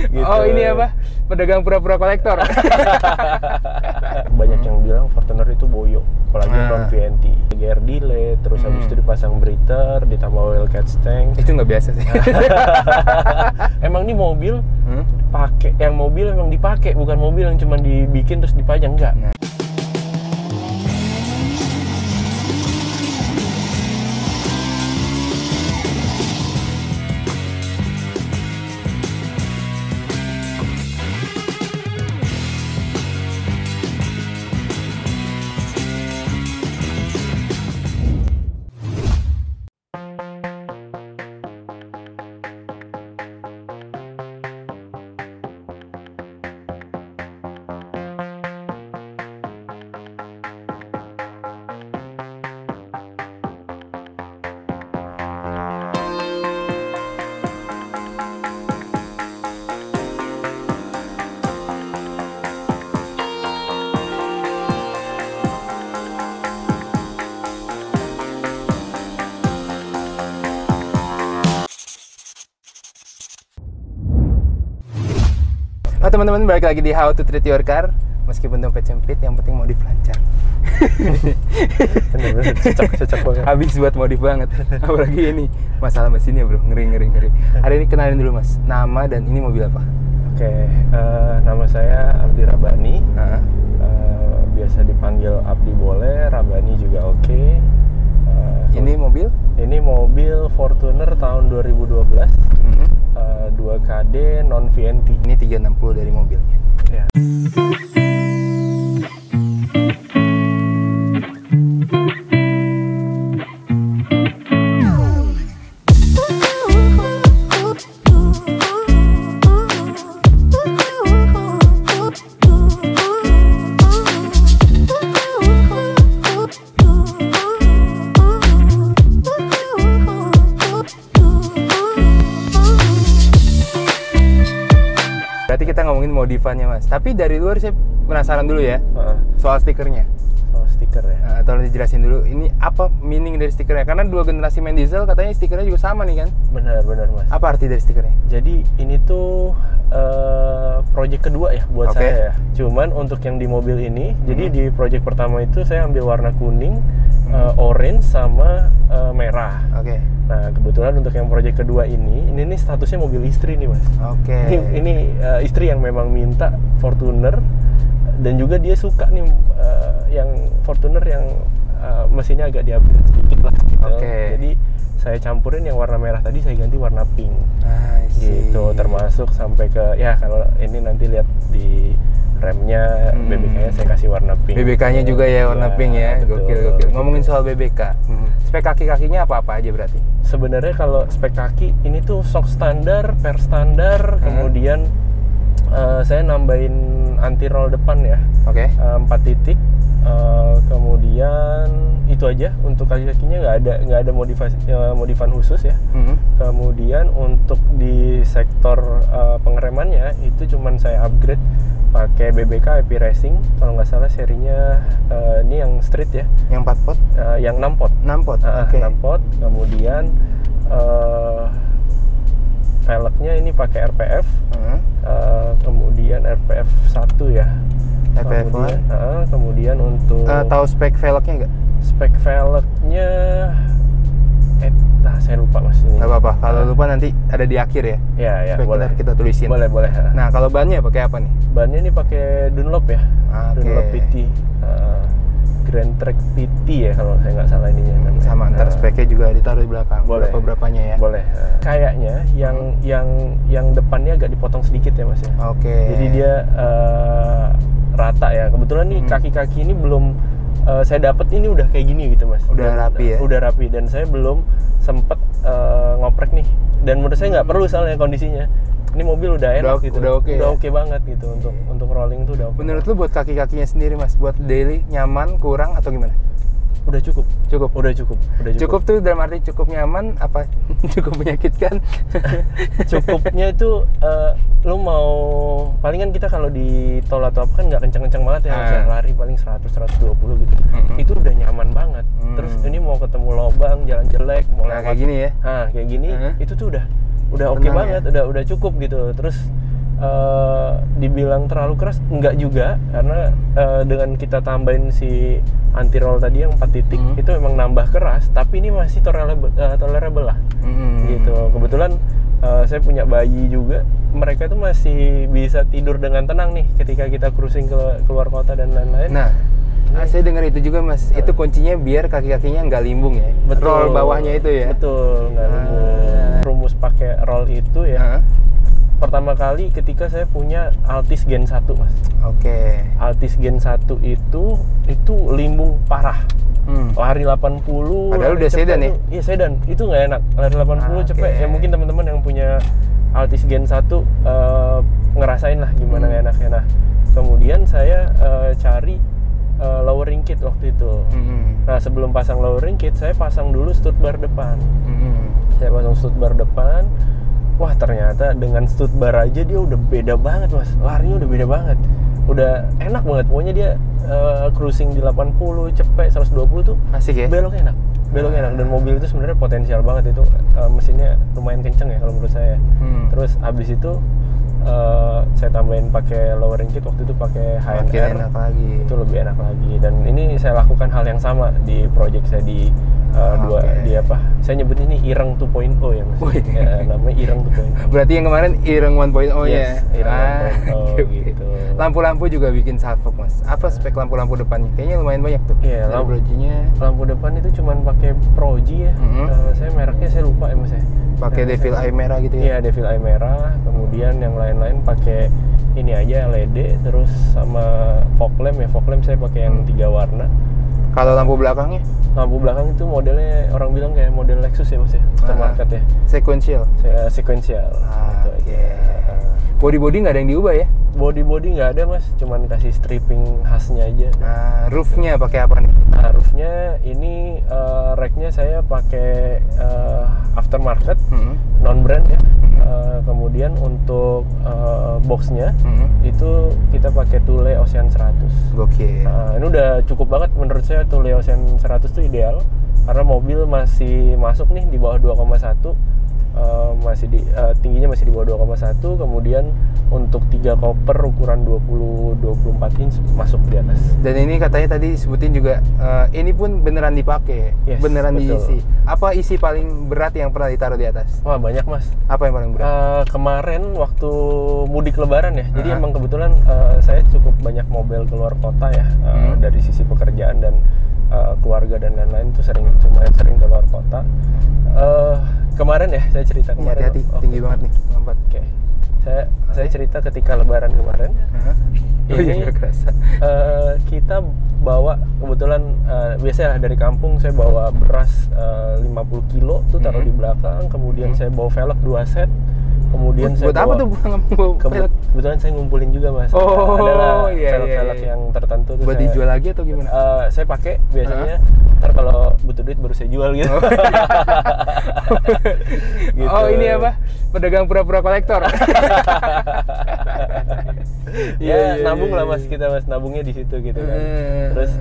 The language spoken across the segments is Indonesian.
Gitu. Oh ini apa? Pedagang pura-pura kolektor. Banyak yang bilang Fortuner itu boyo, apalagi non VNT. Gear delay, terus habis itu dipasang breather, ditambah oil catch tank. Itu nggak biasa sih. Emang ini mobil pakai, yang mobil emang dipakai, bukan mobil yang cuma dibikin terus dipajang, enggak. Nah. Oh teman-teman, balik lagi di How to Treat Your Car. Meskipun dompet sempit, yang penting modif lancar. Bener-bener cocok banget. Habis buat modif banget. Apalagi ini masalah mesinnya bro, ngeri. Hari ini kenalin dulu mas, nama dan ini mobil apa? Oke, nama saya Abdi Rabani. Biasa dipanggil Abdi boleh, Rabani juga oke. Ini mobil? Ini mobil Fortuner tahun 2012. 2KD non VNT. Ini 360 dari mobilnya. Ya. Berarti kita ngomongin modifannya mas. Tapi dari luar saya penasaran dulu ya soal stikernya. Soal stiker ya. Tolong dijelasin dulu. Ini apa meaning dari stikernya? Karena dua generasi main diesel katanya stikernya juga sama nih kan? Benar mas. Apa arti dari stikernya? Jadi ini tuh project kedua ya buat saya ya. Cuman untuk yang di mobil ini, jadi di project pertama itu saya ambil warna kuning, orange sama merah. Oke. Nah kebetulan untuk yang project kedua ini nih statusnya mobil istri nih mas. Oke. Ini istri yang memang minta Fortuner, dan juga dia suka nih yang Fortuner yang mesinnya agak di-upgrade sedikit lah gitu. Jadi saya campurin yang warna merah tadi, saya ganti warna pink. Gitu, termasuk sampai ke ya kalau ini nanti lihat di remnya, BBK-nya saya kasih warna pink. BBK-nya juga ya warna pink ya. Gokil. Ngomongin soal BBK, spek kaki-kakinya apa-apa aja berarti? Sebenarnya kalau spek kaki ini tuh shock standar, per standar, kemudian saya nambahin anti roll depan ya. 4 titik. Kemudian itu aja untuk kaki-kakinya, nggak ada modifan khusus ya. Kemudian untuk di sektor pengeremannya itu cuman saya upgrade pakai BBK EP Racing, kalau nggak salah serinya ini yang street ya. Yang 4 pot? Yang 6 pot. 6 pot. 6 pot. Kemudian velgnya ini pakai RPF. Kemudian RPF 1 ya. Kemudian untuk tahu spek velgnya nggak? Spek velgnya saya lupa mas ini. Nggak apa-apa, kalau lupa nanti ada di akhir ya. Ya spek boleh. Kita tulisin. Boleh. Nah kalau bannya pakai apa nih? Bannya ini pakai Dunlop ya. Dunlop PT. Grand Track PT ya kalau saya nggak salah ininya. Sama, ntar speknya juga ditaruh di belakang. Boleh. Berapanya ya? Boleh. Kayaknya yang depannya agak dipotong sedikit ya mas ya. Jadi dia rata ya. Kebetulan nih kaki-kaki ini belum saya dapat ini udah kayak gini gitu mas. Udah rapi ya? Udah rapi, dan saya belum sempet ngoprek nih. Dan menurut saya nggak perlu soalnya kondisinya. Ini mobil udah enak gitu. Udah oke banget gitu untuk rolling tuh udah oke. Menurut lu buat kaki-kakinya sendiri mas, buat daily nyaman, kurang atau gimana? Udah cukup. Udah cukup. Cukup tuh dalam arti cukup nyaman apa cukup menyakitkan? Cukupnya itu lu mau palingan kita kalau di tol atau apa kan nggak kencang-kencang banget ya, lari paling 100-120 gitu. Itu udah nyaman banget. Terus ini mau ketemu lubang, jalan jelek, mau lewat kayak gini ya. Kayak gini itu tuh udah oke banget, udah cukup gitu. Terus dibilang terlalu keras enggak juga, karena dengan kita tambahin si anti roll tadi yang 4 titik itu memang nambah keras, tapi ini masih tolerable lah. Gitu. Kebetulan saya punya bayi juga, mereka tuh masih bisa tidur dengan tenang nih ketika kita cruising keluar kota dan lain-lain. Nah, saya dengar itu juga Mas, itu kuncinya biar kaki-kakinya nggak limbung ya. Betul. Roll bawahnya itu ya. Betul, nggak limbung. Rumus pakai roll itu ya. Pertama kali ketika saya punya Altis Gen 1 Mas. Oke. Altis Gen 1 itu limbung parah. Lari 80. Padahal udah sedan ya? Iya sedan, itu nggak enak. Lari 80 cepet. Ya mungkin teman-teman yang punya Altis Gen 1 ngerasain lah gimana nggak enaknya. Nah, kemudian saya cari lowering kit waktu itu. Nah, sebelum pasang lowering kit, saya pasang dulu stud bar depan. Saya pasang stud bar depan. Wah, ternyata dengan stud bar aja dia udah beda banget Mas. Larinya udah beda banget. Udah enak banget. Pokoknya dia cruising di 80, cepet 120 tuh asik ya? Beloknya enak. Dan mobil itu sebenarnya potensial banget itu. Mesinnya lumayan kenceng ya kalau menurut saya. Terus abis itu saya tambahin pakai lowering kit, waktu itu pakai HNR. Enak lagi. Itu lebih enak lagi. Dan ini saya lakukan hal yang sama di project saya di saya nyebut ini Ireng 2.0 ya Mas. Ya, namanya Ireng 2.0. Berarti yang kemarin Ireng 1.0 yes, ya? Ireng 1.0 gitu. Lampu-lampu juga bikin salfok Mas. Apa spek lampu-lampu depannya? Kayaknya lumayan banyak tuh. Iya, lampu depan itu cuman pakai Proji ya. Saya mereknya saya lupa ya Mas ya. Pakai Devil Eye merah gitu ya? Iya, Devil Eye merah. Kemudian yang lain-lain pakai ini aja LED, terus sama fog lamp ya. Fog lamp saya pakai yang 3 warna. Kalau lampu belakangnya? Lampu belakang itu modelnya orang bilang kayak model Lexus ya Mas ya, aftermarket ya. Sequential? Sequential. Oke. Body-body nggak ada yang diubah ya? Body nggak ada Mas, cuman kasih stripping khasnya aja. Roofnya pakai apa nih? Roofnya ini racknya saya pakai aftermarket, non-brand ya. Kemudian untuk boxnya itu kita pakai Thule Ocean 100. Gokil. Ini udah cukup banget menurut saya. Thule Ocean 100 itu ideal karena mobil masih masuk nih di bawah 2,1. Tingginya masih di bawah 2,1, kemudian untuk 3 koper ukuran 24 inch masuk di atas. Dan ini katanya tadi disebutin juga ini pun beneran dipakai, beneran betul. Diisi. Apa isi paling berat yang pernah ditaruh di atas? Wah, banyak Mas. Apa yang paling berat? Kemarin waktu mudik lebaran ya, jadi emang kebetulan saya cukup banyak mobil keluar kota ya, dari sisi pekerjaan dan keluarga dan lain-lain tuh lumayan sering keluar kota. Kemarin ya saya cerita kemarin. Hati-hati, tinggi banget nih, lompat. Oke. Saya cerita ketika lebaran kemarin. Ini nggak kerasa. Kita bawa kebetulan biasanya dari kampung saya bawa beras 50 kilo tuh taruh di belakang, kemudian saya bawa velg 2 set. Kemudian saya buat apa tuh velg? Kebetulan saya ngumpulin juga Mas. Adalah velg yang tertentu tuh buat dijual lagi atau gimana? Saya pakai biasanya. Ntar kalau butuh duit baru saya jual gitu. Gitu. Oh, ini apa? Pedagang pura-pura kolektor. Nabung lah Mas, kita Mas nabungnya di situ gitu kan. Terus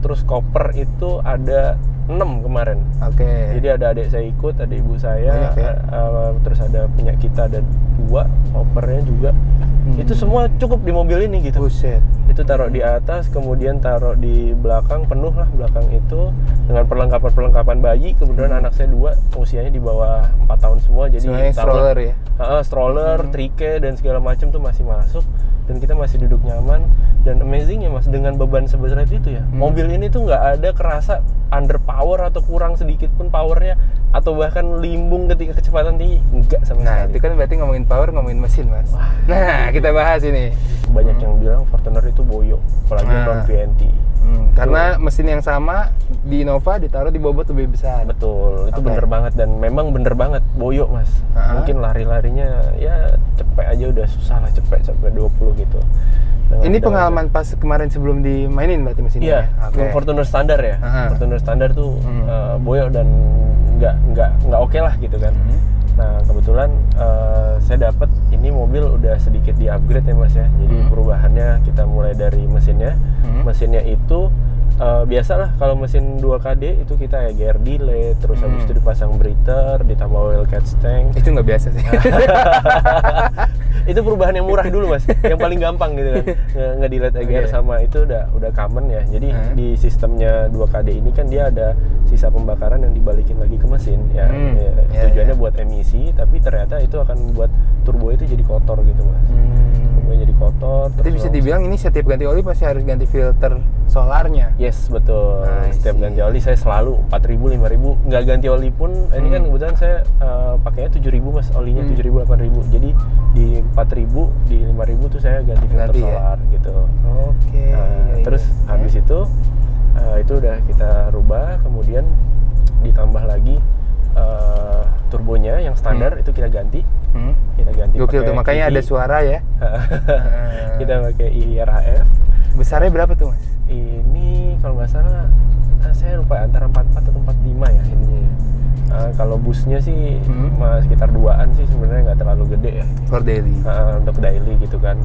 terus koper itu ada 6 kemarin. Oke. Jadi ada adik saya ikut, ada ibu saya, ya? terus ada punya kita ada 2 kopernya juga. Itu semua cukup di mobil ini gitu. Buset. Itu taruh di atas, kemudian taruh di belakang, penuh lah belakang itu dengan perlengkapan bayi. Kemudian anak saya 2, usianya di bawah 4 tahun semua, jadi stroller ya. Stroller, trike dan segala macam tuh masih masuk dan kita masih duduk nyaman. Dan amazingnya Mas, dengan beban sebesar itu ya, mobil ini tuh nggak ada kerasa underpower atau kurang sedikit pun powernya atau bahkan limbung ketika kecepatan tinggi, enggak sama sekali. Nah, itu kan berarti ngomongin power, ngomongin mesin Mas. Nah, kita bahas ini. Banyak yang bilang Fortuner itu boyo, apalagi non VNT. Karena mesin yang sama di Innova ditaruh di bobot lebih besar. Betul, itu bener banget dan memang bener banget boyo Mas. Mungkin lari-larinya ya cepet aja udah susah lah, cepet sampai 20 gitu. Ini pengalaman pas kemarin sebelum dimainin berarti mesinnya? Iya, Fortuner standar ya. Fortuner standar tuh boyo dan nggak oke lah gitu kan. Nah, kebetulan saya dapat ini mobil udah sedikit di upgrade ya Mas ya. Jadi perubahannya kita mulai dari mesinnya. Mesinnya itu Biasalah kalau mesin 2KD itu kita ya gear delay, terus habis itu dipasang breather, ditambah oil catch tank. Itu nggak biasa sih. Itu perubahan yang murah dulu mas, yang paling gampang gitu kan. Nge-delete gear sama itu udah common ya. Jadi di sistemnya 2KD ini kan dia ada sisa pembakaran yang dibalikin lagi ke mesin ya. Tujuannya buat emisi, tapi ternyata itu akan buat turbo itu jadi kotor gitu mas. Turbonya jadi kotor. Jadi bisa dibilang ini setiap ganti oli pasti harus ganti filter solarnya. Yes, betul. Setiap ganti oli saya selalu 4.000, 5.000. Nggak ganti oli pun, ini kan kebetulan saya pakainya 7.000 mas, olinya 7.000, 8.000. Jadi di 4.000, di 5.000 tuh saya ganti filter solar gitu. Oke. Terus habis itu udah kita rubah, kemudian ditambah lagi turbonya yang standar itu kita ganti. Kita ganti. Gokil tuh, makanya ada suara ya. Kita pakai IRHF. Besarnya berapa tuh mas? Ini kalau nggak salah saya lupa antara 44 atau 45 ya ininya ya. Kalau busnya sih sekitar 2-an sih, sebenarnya nggak terlalu gede ya. For daily. Untuk daily gitu kan.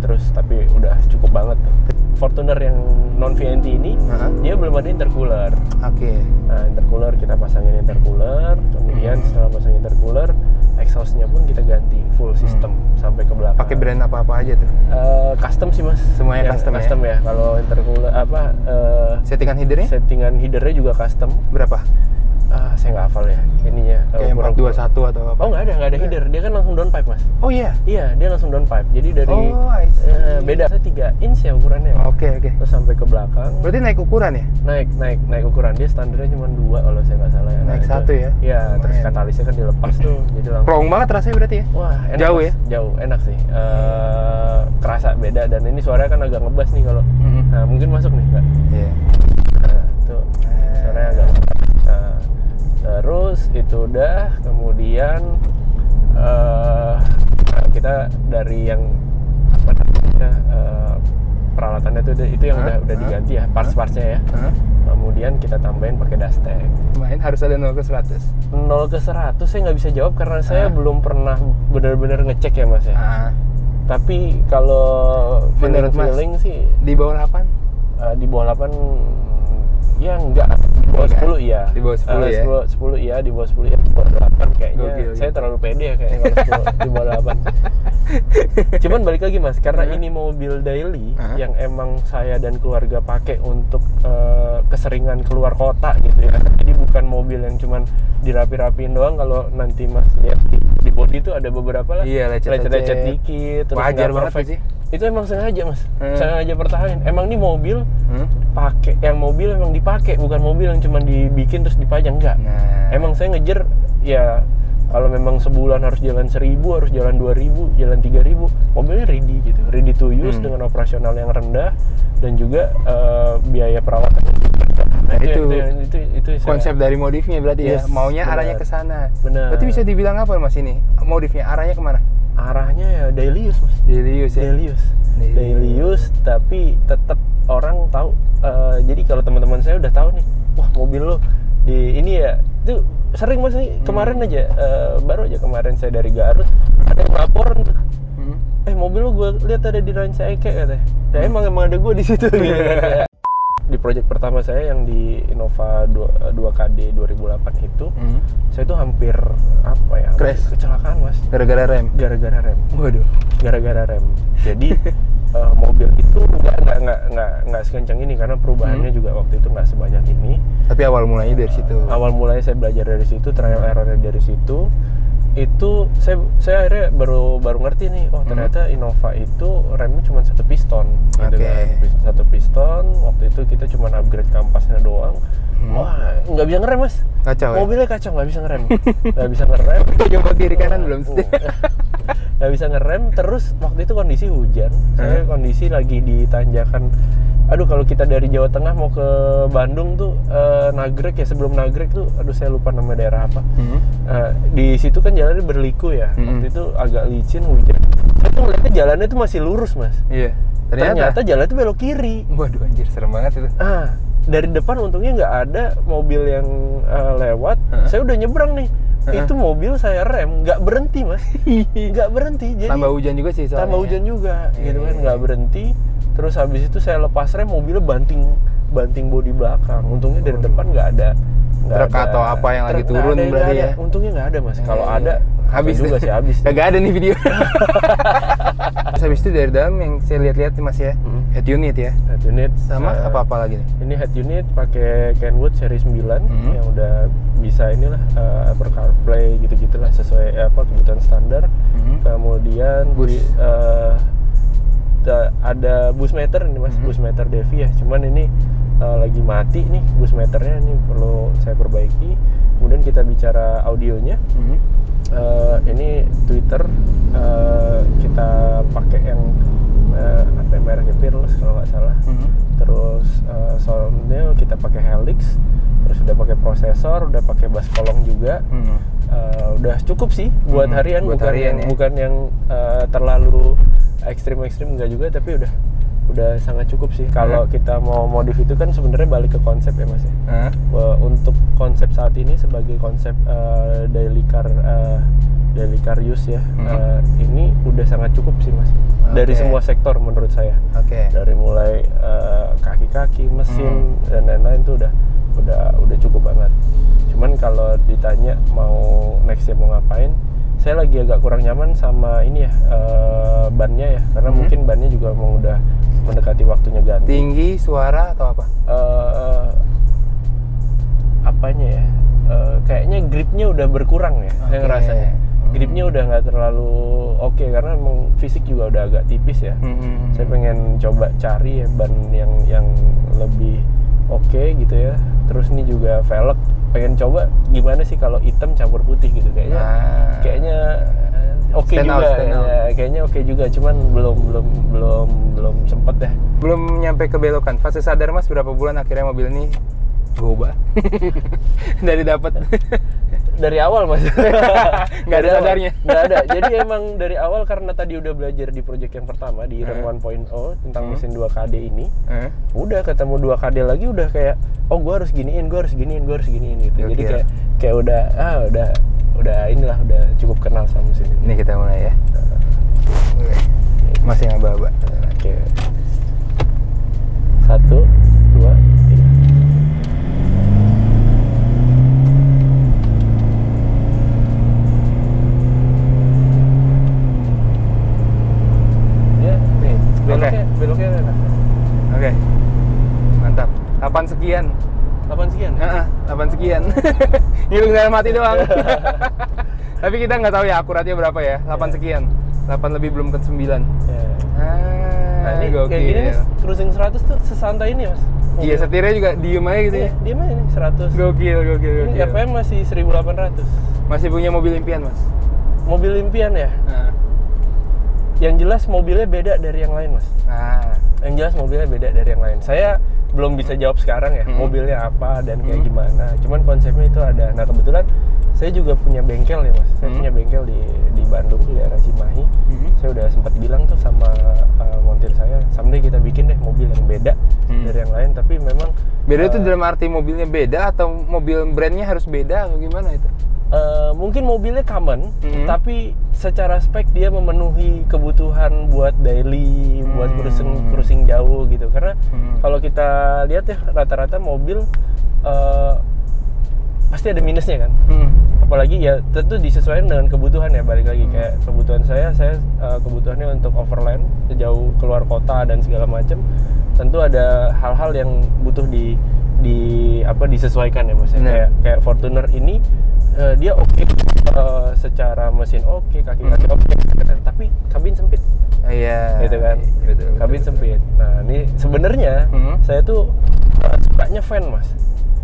Terus tapi udah cukup banget tuh. Fortuner yang non VNT ini dia belum ada intercooler. Oke. Nah, intercooler kita pasangin intercooler, kemudian setelah pasang intercooler, exhaustnya pun kita ganti full system sampai ke belakang. Pakai brand apa aja tuh? Custom sih mas. Semuanya custom ya. Kalau intercooler settingan headernya? Settingan headernya juga custom. Berapa? Saya nggak hafal ya ininya. Kayak 421 atau apa? Oh nggak ada header, dia kan langsung downpipe mas. Oh iya? Iya, dia langsung downpipe. Jadi dari beda 3 inch ya ukurannya. Oke. Terus sampai ke belakang. Berarti naik ukuran ya? Naik ukuran. Dia standarnya cuma 2 kalau saya nggak salah ya. Naik 1 ya? Iya, terus katalisnya kan dilepas tuh, jadi langsung. Plong banget rasanya berarti ya? Wah, enak jauh mas. Ya? Jauh, enak sih. Kerasa beda, dan ini suaranya kan agak ngebas nih kalau. Nah, mungkin masuk nih nggak? Iya. Nah, tuh suaranya agak ngebas. Terus itu udah, kemudian kita dari yang apa namanya peralatannya itu yang udah diganti ya, parts-partsnya ya. Kemudian kita tambahin pakai dustek. Main harus ada 0 ke 100. 0 ke 100 saya nggak bisa jawab karena saya belum pernah benar-benar ngecek ya mas ya. Tapi kalau menurut feeling sih di bawah 8? Di bawah 8 ya enggak, di bawah 10 iya. Di bawah 10 ya? 10 iya, di bawah 10 ya, di bawah 8 kayaknya. Saya terlalu pede ya kayaknya kalau 10, di bawah 8. Cuman balik lagi mas, karena ini mobil daily yang emang saya dan keluarga pakai untuk keseringan keluar kota gitu ya. Jadi bukan mobil yang cuman dirapi-rapiin doang. Kalau nanti mas lihat di body itu ada beberapa lah lecet-lecet dikit, terus wajar banget sih. Itu emang sengaja mas, sengaja pertahanin. Emang ini mobil pakai, yang mobil emang dipakai, bukan mobil yang cuma dibikin terus dipajang, enggak. Emang saya ngejer ya, kalau memang sebulan harus jalan 1.000, harus jalan 2.000, jalan 3.000, mobilnya ready gitu, ready to use dengan operasional yang rendah dan juga biaya perawatan. Nah, itu konsep dari modifnya berarti ya, maunya arahnya ke sana. Benar. Berarti bisa dibilang apa mas ini modifnya, arahnya kemana? Arahnya ya daily use mas. Daily use ya? Daily use, tapi tetap orang tahu. Jadi kalau teman-teman saya udah tahu nih, wah mobil lo di ini ya, itu sering mas nih. Kemarin aja, baru aja kemarin saya dari Garut, ada yang laporan tuh. Mobil lo gue lihat ada di Ranca Ekek katanya. Nah, emang ada gue di situ gitu kan. Di project pertama saya yang di Innova 2KD 2008 itu, saya tuh hampir crash, kecelakaan mas. Gara-gara rem. Waduh. Gara-gara rem. Jadi mobil itu nggak sekencang ini karena perubahannya juga waktu itu nggak sebanyak ini. Tapi awal mulanya dari situ. Awal mulanya saya belajar dari situ, trial errornya dari situ. Itu saya akhirnya baru ngerti nih, oh ternyata Innova itu remnya cuma 1 piston gitu kan. 1 piston. Waktu itu kita cuma upgrade kampasnya doang. Wah, nggak bisa ngerem mas. Kacau. Mobilnya kacau, nggak bisa ngerem. Nggak bisa ngerem. Coba kiri kanan belum setia. Nggak bisa ngerem. Terus waktu itu kondisi hujan. Saya kondisi lagi di tanjakan. Aduh, kalau kita dari Jawa Tengah mau ke Bandung tuh Nagrek ya, sebelum Nagrek tuh, aduh saya lupa nama daerah apa. Di situ kan jalannya berliku ya. Waktu itu agak licin, hujan. Saya tuh ngeliatnya jalannya tuh masih lurus mas. Iya. Ternyata jalan itu belok kiri. Waduh anjir, serem banget itu. Dari depan untungnya nggak ada mobil yang lewat. Saya udah nyebrang nih. Itu mobil saya rem, nggak berhenti mas. Nggak berhenti. Jadi tambah hujan juga sih soalnya. Tambah hujan juga, gitu kan, nggak berhenti. Terus habis itu saya lepas rem, mobilnya banting banting bodi belakang. Untungnya dari depan nggak ada truk atau apa yang lagi turun berarti ya. Untungnya nggak ada mas. Kalau ada habis juga sih habis. Nggak ada nih video. Terus habis itu dari dalam yang saya lihat-lihat mas ya, head unit ya. Head unit sama apa-apa lagi nih? Ini head unit pakai Kenwood seri 9 yang udah bisa inilah Apple CarPlay gitu-gitulah sesuai kebutuhan standar. Kemudian ada bus meter nih mas, bus meter Devi ya. Cuman ini lagi mati nih bus meternya, ini perlu saya perbaiki. Kemudian kita bicara audionya. Ini Twitter kita pakai yang mereknya Peerless kalau nggak salah. Terus soundnya kita pakai Helix. Terus udah pakai prosesor, udah pakai bass kolong juga. Udah cukup sih buat harian, bukan yang terlalu ekstrim enggak juga, tapi udah sangat cukup sih. Kalau kita mau modif itu kan sebenarnya balik ke konsep ya mas ya. Untuk konsep saat ini sebagai konsep daily car use ya, ini udah sangat cukup sih mas. Dari semua sektor menurut saya. Dari mulai kaki-kaki, mesin dan lain-lain tuh udah cukup banget. Cuman kalau ditanya mau nextnya mau ngapain, saya lagi agak kurang nyaman sama ini ya, bannya ya, karena mungkin bannya juga mau udah mendekati waktunya ganti. Tinggi, suara atau apa? Apanya ya? Kayaknya gripnya udah berkurang ya, saya ngerasanya. Gripnya udah nggak terlalu oke, karena emang fisik juga udah agak tipis ya. Saya pengen coba cari ya ban yang lebih oke gitu ya. Terus ini juga velg, pengen coba gimana sih kalau hitam campur putih gitu, kayaknya oke juga ya, kayaknya oke juga, cuman belum sempet deh. Belum nyampe ke belokan. Fase sadar mas berapa bulan akhirnya mobil ini goba? Dari dapat dari awal mas. Nggak ada sadarnya. Nggak ada. Jadi emang dari awal karena tadi udah belajar di project yang pertama di Iren 1.0 tentang mesin 2KD ini, udah ketemu 2KD lagi udah kayak gue harus giniin gitu. Okay. Jadi kayak udah inilah udah cukup kenal sama mesin ini. Ini kita mulai ya. Masih ngaba-aba. Oke. 1, 2, 3. Beloknya enak. Oke. Mantap. 8 sekian. 8 sekian? 8 sekian. Ngitung dalam hati doang. Tapi kita nggak tahu ya akuratnya berapa ya. 8 sekian. 8 lebih belum ke 9. Nah ini kayak gini nih, cruising 100 tuh sesantai ini mas. Iya, setirnya juga diem aja gitu ya. Diem aja nih, 100. Gokil. Ini RPM masih 1800. Masih punya mobil impian mas? Mobil impian ya? Yang jelas mobilnya beda dari yang lain mas. Yang jelas mobilnya beda dari yang lain. Saya belum bisa jawab sekarang ya, mobilnya apa dan kayak gimana. Cuman konsepnya itu ada. Nah kebetulan saya juga punya bengkel ya mas. Saya punya bengkel di Bandung, di daerah Cimahi. Saya udah sempat bilang tuh sama montir saya, someday kita bikin deh mobil yang beda dari yang lain. Tapi memang beda itu dalam arti mobilnya beda atau mobil brandnya harus beda atau gimana itu? Mungkin mobilnya common, tapi secara spek dia memenuhi kebutuhan buat daily, buat cruising jauh gitu. Karena kalau kita lihat ya rata-rata mobil pasti ada minusnya kan. Apalagi ya tentu disesuaikan dengan kebutuhan ya, balik lagi kayak kebutuhan saya kebutuhannya untuk overland sejauh keluar kota dan segala macam. Tentu ada hal-hal yang butuh disesuaikan ya mas. Kayak Fortuner ini dia oke, secara mesin oke, kaki-kaki oke, tapi kabin sempit. Iya. Gitu kan. Betul, kabin sempit. Nah, ini sebenarnya saya tuh sukanya van, Mas.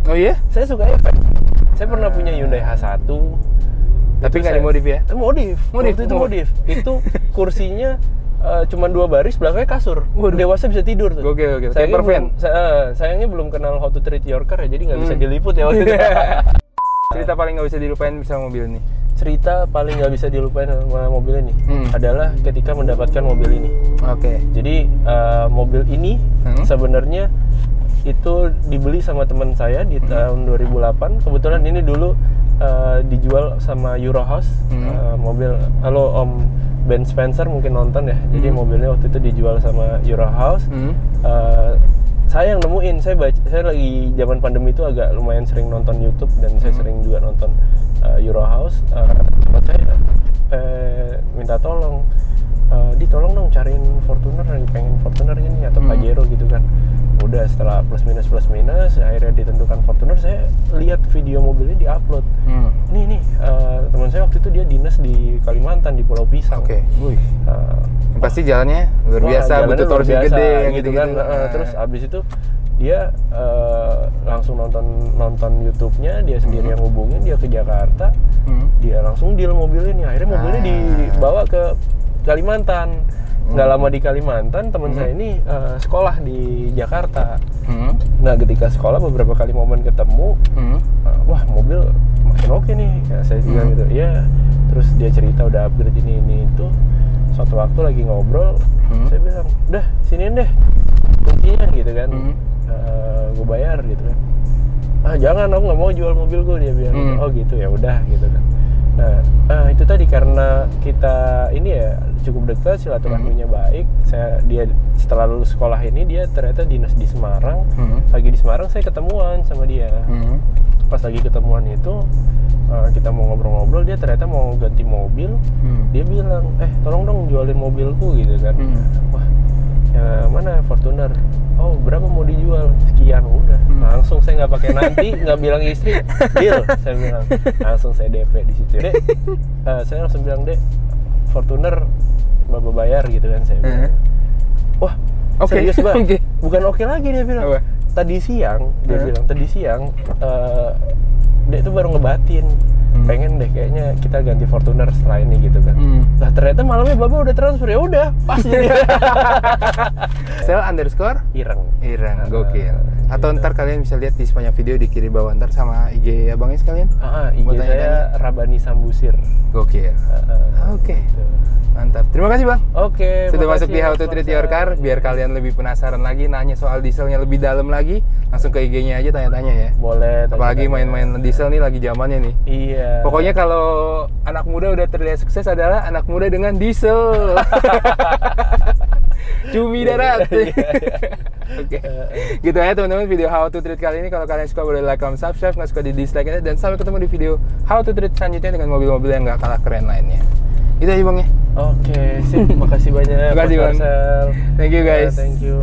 Oh iya? Saya sukanya van. Saya pernah punya Hyundai H1. Tapi nggak dimodif ya? Modif. Itu modif. Itu kursinya cuma 2 baris, belakangnya kasur. Dewasa bisa tidur tuh. Gokil. Sayangnya belum kenal how to treat your car ya, jadi nggak bisa diliput ya waktu itu. Cerita paling nggak bisa dilupain sama mobil ini? Cerita paling nggak bisa dilupain sama mobil ini adalah ketika mendapatkan mobil ini. Jadi mobil ini sebenarnya itu dibeli sama teman saya di tahun 2008. Kebetulan ini dulu dijual sama Eurohouse. Mobil, halo Om Ben Spencer mungkin nonton ya. Jadi mobilnya waktu itu dijual sama Eurohouse. saya yang nemuin. Saya lagi zaman pandemi itu agak lumayan sering nonton YouTube dan saya sering juga nonton Euro House. Teman saya minta tolong, tolong dong cariin Fortuner, pengen Fortuner ini atau Pajero gitu kan. Udah setelah plus minus akhirnya ditentukan Fortuner. Saya lihat video mobilnya diupload. Nih teman saya waktu itu dia dinas di Kalimantan di Pulau Pisang. Oke. Pasti jalannya luar biasa, butuh torsi gede gitu kan. Terus abis itu dia langsung nonton YouTube-nya, dia sendiri yang hubungin, dia ke Jakarta, dia langsung deal mobilnya nih. Akhirnya mobilnya dibawa ke Kalimantan. Nggak lama di Kalimantan, teman saya ini sekolah di Jakarta. Nah, ketika sekolah beberapa kali momen ketemu, wah mobil makin oke nih, ya, saya juga gitu. Ya, terus dia cerita udah upgrade ini itu. Suatu waktu lagi ngobrol, saya bilang, udah siniin deh kuncinya gitu kan, gue bayar gitu kan. Jangan, aku nggak mau jual mobil gue, dia bilang. Oh gitu, ya udah gitu kan. Nah, itu tadi karena kita ini ya cukup dekat, silaturahminya baik. Dia setelah lulus sekolah ini dia ternyata dinas di Semarang. Lagi di Semarang saya ketemuan sama dia. Pas lagi ketemuan itu kita mau ngobrol-ngobrol, dia ternyata mau ganti mobil. Dia bilang, tolong dong jualin mobilku gitu kan. Wah, ya mana Fortuner? Oh, berapa mau dijual? Sekian. Udah langsung saya nggak pakai nanti, nggak bilang istri, deal, saya bilang. Langsung saya DP di situ. Dek, saya langsung bilang, Dek, Fortuner Bapak bayar gitu kan, saya bilang. Wah, serius Bang? Bukan oke lagi, dia bilang. Tadi siang Dek tuh baru ngebatin, pengen deh kayaknya kita ganti Fortuner setelah ini gitu kan. Lah ternyata malamnya Bapak udah transfer, ya udah pas jadi. Sel_Ireng, gokil. Atau ntar kalian bisa lihat di sepanjang video di kiri bawah ntar sama IG abangnya sekalian. IG saya Rabani Sambusir. Gokil. Oke. Gitu. Mantap. Terima kasih Bang. Oke. Sudah masuk di How to Treat Your Car. Biar kalian lebih penasaran lagi, nanya soal dieselnya lebih dalam lagi, langsung ke IG-nya aja tanya-tanya ya. Boleh. Apalagi main-main diesel nih lagi zamannya nih. Iya. Pokoknya kalau anak muda udah terlihat sukses adalah anak muda dengan diesel. Cumi darat. Oke. Gitu aja teman-teman video How to Treat kali ini. Kalau kalian suka boleh like, comment, subscribe. Nggak suka di dislike aja. Dan sampai ketemu di video How to Treat selanjutnya dengan mobil-mobil yang nggak kalah keren lainnya. Itu aja Bang ya. Oke, sip. Makasih banyak. Makasih Bang. Thank you guys. Thank you.